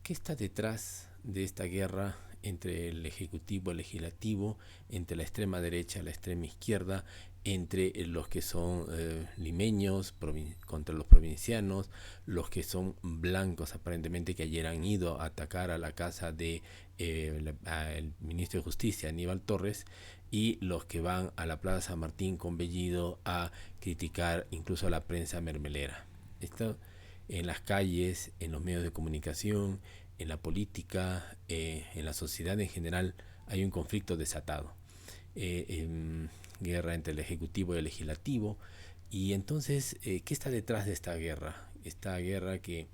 ¿Qué está detrás de esta guerra entre el ejecutivo, el legislativo, entre la extrema derecha, la extrema izquierda, entre los que son limeños contra los provincianos, los que son blancos aparentemente que ayer han ido a atacar a la casa de el ministro de Justicia, Aníbal Torres, y los que van a la Plaza San Martín con Bellido a criticar incluso a la prensa mermelera? Esto en las calles, en los medios de comunicación, en la política, en la sociedad en general, hay un conflicto desatado. Guerra entre el Ejecutivo y el Legislativo. Y entonces, ¿qué está detrás de esta guerra? Esta guerra que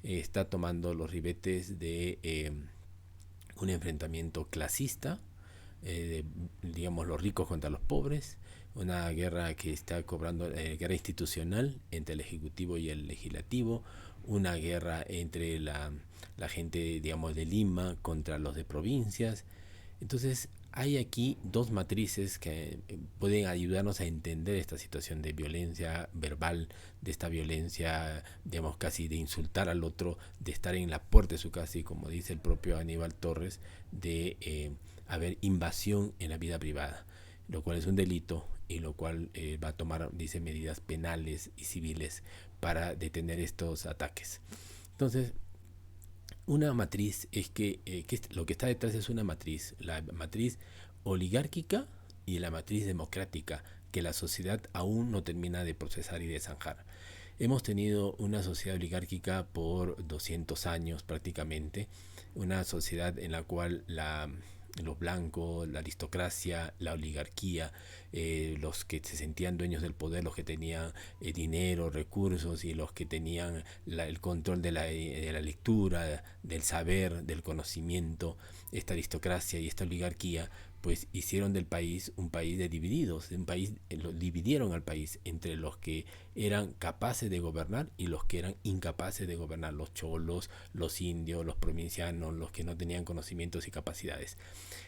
está tomando los ribetes de un enfrentamiento clasista, digamos los ricos contra los pobres, una guerra que está cobrando guerra institucional entre el Ejecutivo y el Legislativo, una guerra entre la gente, digamos, de Lima contra los de provincias. Entonces, hay aquí dos matrices que pueden ayudarnos a entender esta situación de violencia verbal, de esta violencia, digamos, casi de insultar al otro, de estar en la puerta de su casa y, como dice el propio Aníbal Torres, de haber invasión en la vida privada, lo cual es un delito y lo cual va a tomar, dice, medidas penales y civiles para detener estos ataques. Entonces, una matriz es que lo que está detrás es una matriz, la matriz oligárquica y la matriz democrática, que la sociedad aún no termina de procesar y de zanjar. Hemos tenido una sociedad oligárquica por 200 años prácticamente, una sociedad en la cual los blancos, la aristocracia, la oligarquía, los que se sentían dueños del poder, los que tenían dinero, recursos y los que tenían el control de la lectura, del saber, del conocimiento, esta aristocracia y esta oligarquía, pues hicieron del país un país de divididos, un país, lo dividieron al país entre los que eran capaces de gobernar y los que eran incapaces de gobernar, los cholos, los indios, los provincianos, los que no tenían conocimientos y capacidades.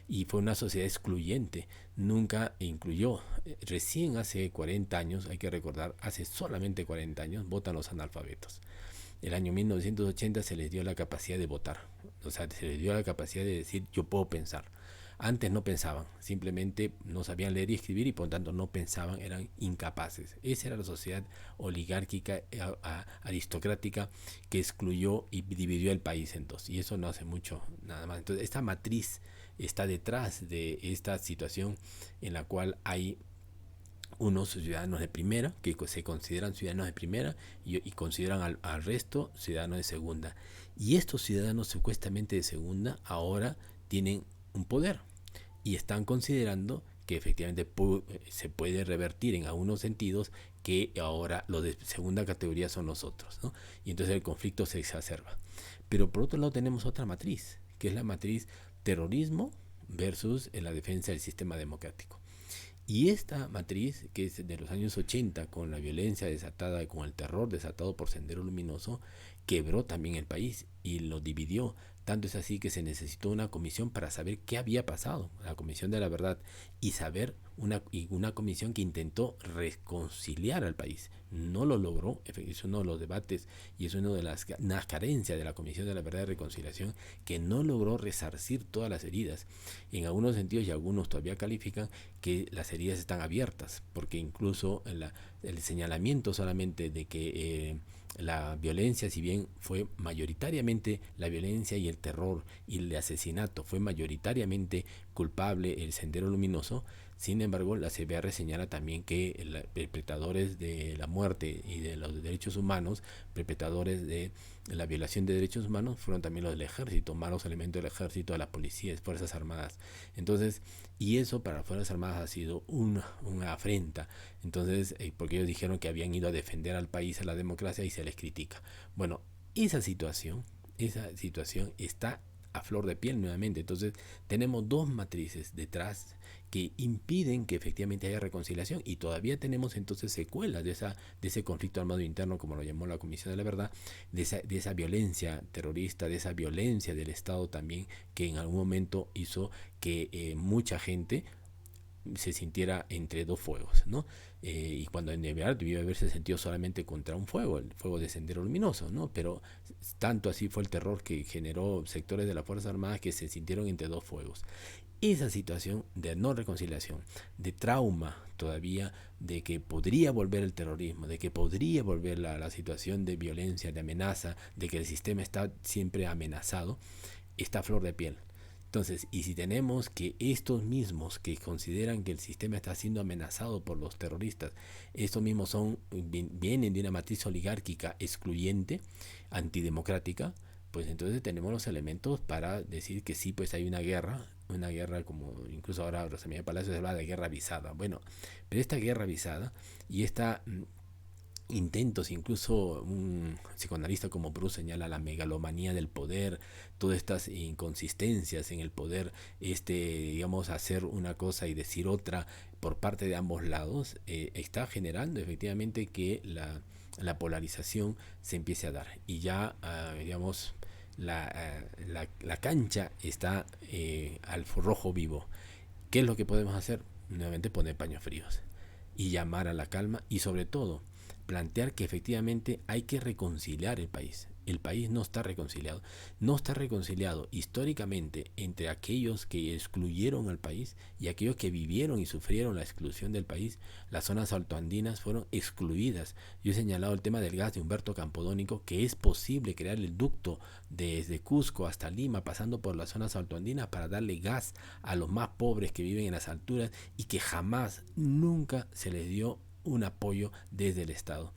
Y fue una sociedad excluyente, nunca incluyó. Recién hace 40 años, hay que recordar, hace solamente 40 años, votan los analfabetos. El año 1980 se les dio la capacidad de votar, o sea, se les dio la capacidad de decir yo puedo pensar. Antes no pensaban, simplemente no sabían leer y escribir y por lo tanto no pensaban, eran incapaces. Esa era la sociedad oligárquica, aristocrática, que excluyó y dividió el país en dos. Y eso no hace mucho, nada más. Entonces, esta matriz está detrás de esta situación en la cual hay unos ciudadanos de primera, que se consideran ciudadanos de primera y consideran al resto ciudadanos de segunda. Y estos ciudadanos supuestamente de segunda ahora tienen un poder y están considerando que efectivamente se puede revertir en algunos sentidos que ahora los de segunda categoría son los otros, ¿no? Y entonces el conflicto se exacerba. Pero por otro lado tenemos otra matriz, que es la matriz terrorismo versus la defensa del sistema democrático. Y esta matriz, que es de los años 80, con la violencia desatada y con el terror desatado por Sendero Luminoso, quebró también el país y lo dividió. Tanto es así que se necesitó una comisión para saber qué había pasado, la Comisión de la Verdad, y saber una comisión que intentó reconciliar al país. No lo logró, es uno de los debates y es una de las carencias de la Comisión de la Verdad y Reconciliación, que no logró resarcir todas las heridas. En algunos sentidos, y algunos todavía califican que las heridas están abiertas, porque incluso el señalamiento solamente de que la violencia, si bien fue mayoritariamente la violencia y el terror y el asesinato, fue mayoritariamente culpable el Sendero Luminoso. Sin embargo, la CBR señala también que los perpetradores de la muerte y de los derechos humanos, perpetradores de la violación de derechos humanos, fueron también los del ejército, malos elementos del ejército, de la policía, de fuerzas armadas. Entonces, y eso para las fuerzas armadas ha sido una afrenta. Entonces, porque ellos dijeron que habían ido a defender al país, a la democracia, y se les critica. Bueno, esa situación está a flor de piel nuevamente. Entonces, tenemos dos matrices detrás que impiden que efectivamente haya reconciliación y todavía tenemos entonces secuelas de ese conflicto armado interno, como lo llamó la Comisión de la Verdad, de esa violencia terrorista, de esa violencia del Estado también, que en algún momento hizo que mucha gente se sintiera entre dos fuegos, ¿no? Y cuando en verdad debió haberse sentido solamente contra un fuego, el fuego de Sendero Luminoso, ¿no? Pero tanto así fue el terror que generó sectores de las Fuerzas Armadas que se sintieron entre dos fuegos. Esa situación de no reconciliación, de trauma todavía, de que podría volver el terrorismo, de que podría volver la situación de violencia, de amenaza, de que el sistema está siempre amenazado, está a flor de piel. Entonces, y si tenemos que estos mismos que consideran que el sistema está siendo amenazado por los terroristas, estos mismos vienen de una matriz oligárquica excluyente, antidemocrática, pues entonces tenemos los elementos para decir que sí, pues hay una guerra como incluso ahora Rosamía Palacios habla de guerra avisada. Bueno, pero esta guerra avisada y esta intentos, incluso un psicoanalista como Bruce señala la megalomanía del poder, todas estas inconsistencias en el poder, digamos, hacer una cosa y decir otra por parte de ambos lados, está generando efectivamente que la polarización se empiece a dar y ya, digamos, la cancha está al rojo vivo. ¿Qué es lo que podemos hacer? Nuevamente poner paños fríos y llamar a la calma y sobre todo plantear que efectivamente hay que reconciliar el país. El país no está reconciliado. No está reconciliado históricamente entre aquellos que excluyeron al país y aquellos que vivieron y sufrieron la exclusión del país. Las zonas altoandinas fueron excluidas. Yo he señalado el tema del gas de Humberto Campodónico, que es posible crear el ducto desde Cusco hasta Lima, pasando por las zonas altoandinas para darle gas a los más pobres que viven en las alturas y que jamás, nunca se les dio un apoyo desde el Estado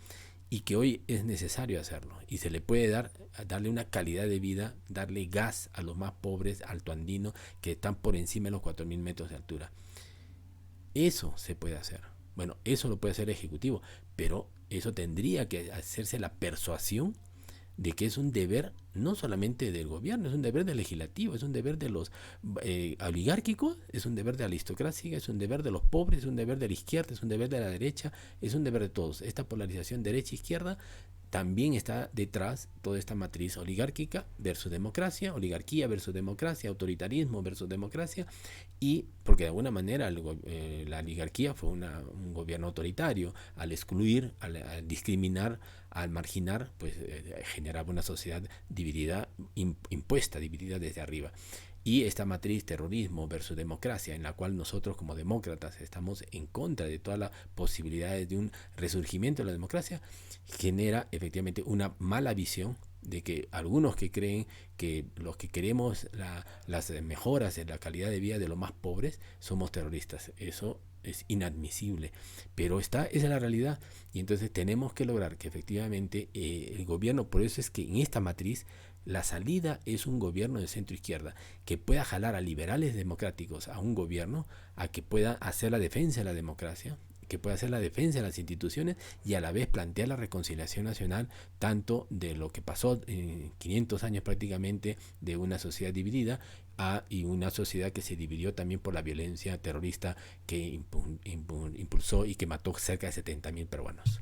y que hoy es necesario hacerlo y se le puede darle una calidad de vida, darle gas a los más pobres altoandinos que están por encima de los 4.000 metros de altura. Eso se puede hacer. Bueno, eso lo puede hacer el Ejecutivo, pero eso tendría que hacerse la persuasión de que es un deber no solamente del gobierno, es un deber del legislativo, es un deber de los oligárquicos, es un deber de la aristocracia, es un deber de los pobres, es un deber de la izquierda, es un deber de la derecha, es un deber de todos. Esta polarización derecha-izquierda también está detrás toda esta matriz oligárquica versus democracia, oligarquía versus democracia, autoritarismo versus democracia, y porque de alguna manera la oligarquía fue un gobierno autoritario, al excluir, al discriminar, al marginar, pues generaba una sociedad dividida, impuesta, dividida desde arriba. Y esta matriz terrorismo versus democracia, en la cual nosotros como demócratas estamos en contra de todas las posibilidades de un resurgimiento de la democracia, genera efectivamente una mala visión de que algunos que creen que los que queremos las mejoras en la calidad de vida de los más pobres somos terroristas. Eso es inadmisible, pero esa es la realidad y entonces tenemos que lograr que efectivamente el gobierno, por eso es que en esta matriz la salida es un gobierno de centro izquierda que pueda jalar a liberales democráticos a un gobierno a que pueda hacer la defensa de la democracia, que pueda hacer la defensa de las instituciones y a la vez plantear la reconciliación nacional tanto de lo que pasó en 500 años prácticamente de una sociedad dividida y una sociedad que se dividió también por la violencia terrorista que impulsó y que mató cerca de 70.000 peruanos.